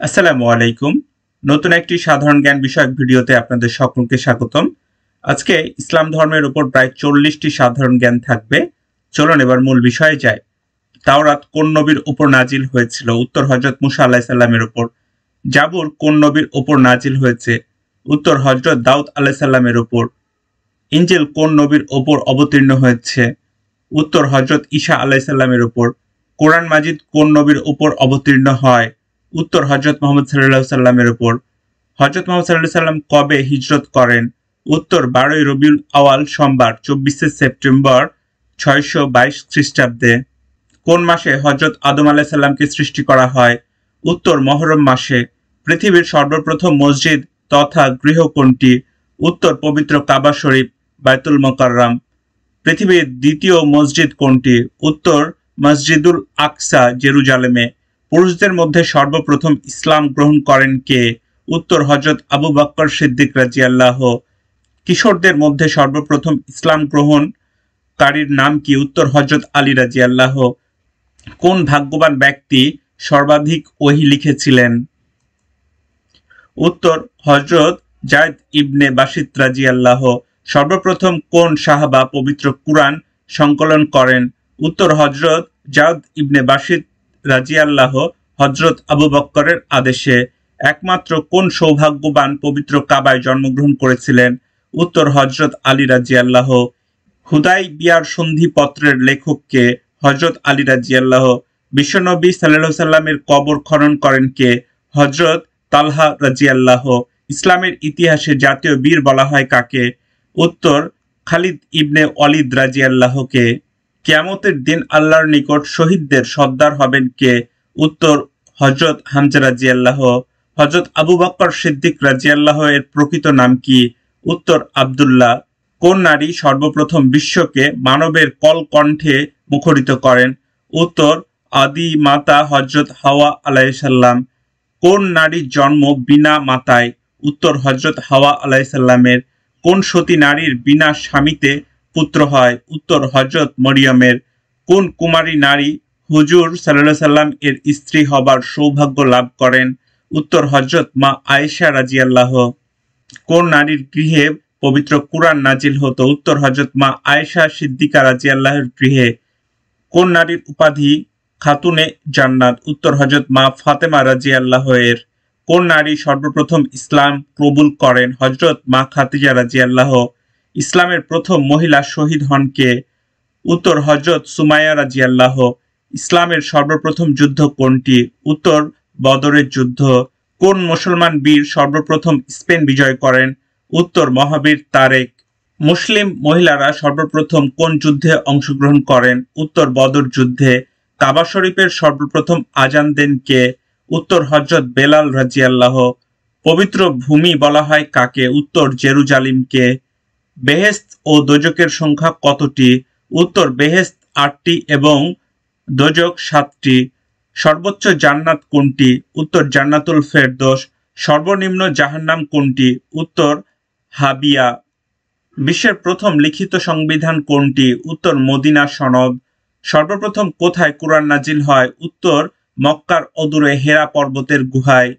আসসালামু আলাইকুম। নতুন একটি সাধারণ জ্ঞান বিষয়ক ভিডিওতে আপনাদের সকলকে স্বাগতম। আজকে ইসলাম ধর্মের উপর প্রায় 40টি সাধারণ জ্ঞান থাকবে। চলুন এবার মূল বিষয়ে যাই। তাওরাত কোন নবীর উপর নাজিল হয়েছিল? উত্তর হযরত মুসা আলাইহিস সালামের উপর। জাবুর কোন নবীর উপর নাজিল হয়েছে? উত্তর হযরত দাউদ আলাইহিস সালামের উপর। ইনজিল কোন নবীর উপর অবতীর্ণ হয়েছে? উত্তর হযরত ঈসা আলাইহিস সালামের উপর। কোরআন মাজিদ কোন নবীর উপর অবতীর্ণ হয়? উত্তর হযরত মুহাম্মদ সাল্লাল্লাহু আলাইহি সাল্লামের উপর। হযরত মুহাম্মদ সাল্লাল্লাহু আলাইহি সাল্লাম কবে হিজরত করেন? উত্তর 12ই রবিউল আওয়াল সোমবার 24শে সেপ্টেম্বর 622 খ্রিস্টাব্দে। কোন মাসে হযরত আদম আলাইহিস সালামকে সৃষ্টি করা হয়? উত্তর মুহররম মাসে। পৃথিবীর সর্বপ্রথম মসজিদ তথা গৃহ কোনটি? উত্তর পবিত্র কাবা শরীফ বায়তুল মুকাররম। পৃথিবীর দ্বিতীয় মসজিদ কোনটি? উত্তর মসজিদুল আকসা জেরুজালেমে। পুরুষদের মধ্যে সর্বপ্রথম ইসলাম গ্রহণ করেন কে? উত্তর হযরত আবু বকর সিদ্দিক রাদিয়াল্লাহু। কিশোরদের মধ্যে সর্বপ্রথম ইসলাম গ্রহণকারীর নাম কি? উত্তর হযরত আলী রাদিয়াল্লাহু। কোন ভাগ্যবান ব্যক্তি সর্বাধিক ওহী লিখেছিলেন? উত্তর হযরত যায়েদ ইবনে বাসিত রাদিয়াল্লাহু। সর্বপ্রথম কোন সাহাবা পবিত্র কুরআন সংকলন করেন? উত্তর হযরত যায়েদ ইবনে বাসিত রাদিয়াল্লাহু হযরত আবু বকরের আদেশে। একমাত্র কোন সৌভাগ্যবান পবিত্র কাবায় জন্মগ্রহণ করেছিলেন? উত্তর হযরত আলী রাদিয়াল্লাহু। হুদায়বিয়ার সন্ধিপত্রের লেখক কে? হযরত আলী রাদিয়াল্লাহু। বিশ্বনবী সাল্লাল্লাহু আলাইহি সাল্লামের কবর খনন করেন কে? হযরত তালহা রাদিয়াল্লাহু। ইসলামের ইতিহাসে জাতীয় বীর বলা হয় কাকে? উত্তর খালিদ ইবনে ওয়ালিদ রাদিয়াল্লাহুকে। কিয়ামতের দিন আল্লাহর নিকট শহীদদের সর্দার হবেন কে? উত্তর হযরত হামজা রাদিয়াল্লাহু। হযরত আবু বকর সিদ্দিক রাদিয়াল্লাহু এর প্রকৃত নাম কি? উত্তর আব্দুল্লাহ। কোন নারী সর্বপ্রথম বিশ্বকে মানবের কলকণ্ঠে মুখরিত করেন? উত্তর আদি মাতা হযরত হাওয়া আলাইহিস সালাম। কোন নারীর জন্ম বিনা মাতায়? উত্তর হযরত হাওয়া আলাইহিস সালামের। কোন সতী নারীর বিনা স্বামীতে পুত্র হয়? উত্তর হযরত মরিয়মের। কোন কুমারী নারী হুজুর সাল্লাল্লাহু আলাইহি সাল্লাম এর স্ত্রী হবার সৌভাগ্য লাভ করেন? উত্তর হযরত মা আয়েশা রাদিয়াল্লাহু। কোন নারীর গৃহে পবিত্র কুরআন নাজিল হতো? উত্তর হযরত মা আয়েশা সিদ্দিকা রাদিয়াল্লাহুর গৃহে। কোন নারীর উপাধি খাতুনে জান্নাত? উত্তর হযরত মা ফাতেমা রাদিয়াল্লাহু এর। কোন নারী সর্বপ্রথম ইসলাম কবুল করেন? হযরত মা খাদিজা রাদিয়াল্লাহু। ইসলামের প্রথম মহিলা শহীদ হন কে? উত্তর হযরত সুমাইয়া রাদিয়াল্লাহু। ইসলামের সর্বপ্রথম যুদ্ধ কোনটি? উত্তর বদরের যুদ্ধ। কোন মুসলমান বীর সর্বপ্রথম স্পেন বিজয় করেন? উত্তর মহাবীর তারেক। মুসলিম মহিলারা সর্বপ্রথম কোন যুদ্ধে অংশগ্রহণ করেন? উত্তর বদর যুদ্ধে। কাবা শরীফের সর্বপ্রথম আজান দেন কে? উত্তর হযরত বেলাল রাদিয়াল্লাহু। পবিত্র ভূমি বলা হয় কাকে? উত্তর জেরুজালিমকে। বেহেশত ও দোজখের সংখ্যা কতটি? উত্তর বেহেশত 8টি এবং দোজখ 7টি। সর্বোচ্চ জান্নাত কোনটি? উত্তর জান্নাতুল ফেরদৌস। সর্বনিম্ন জাহান্নাম কোনটি? উত্তর হাবিয়া। বিশ্বের প্রথম লিখিত সংবিধান কোনটি? উত্তর মদিনা সনদ। সর্বপ্রথম কোথায় কুরআন নাজিল হয়? উত্তর মক্কার অদূরে হেরা পর্বতের গুহায়।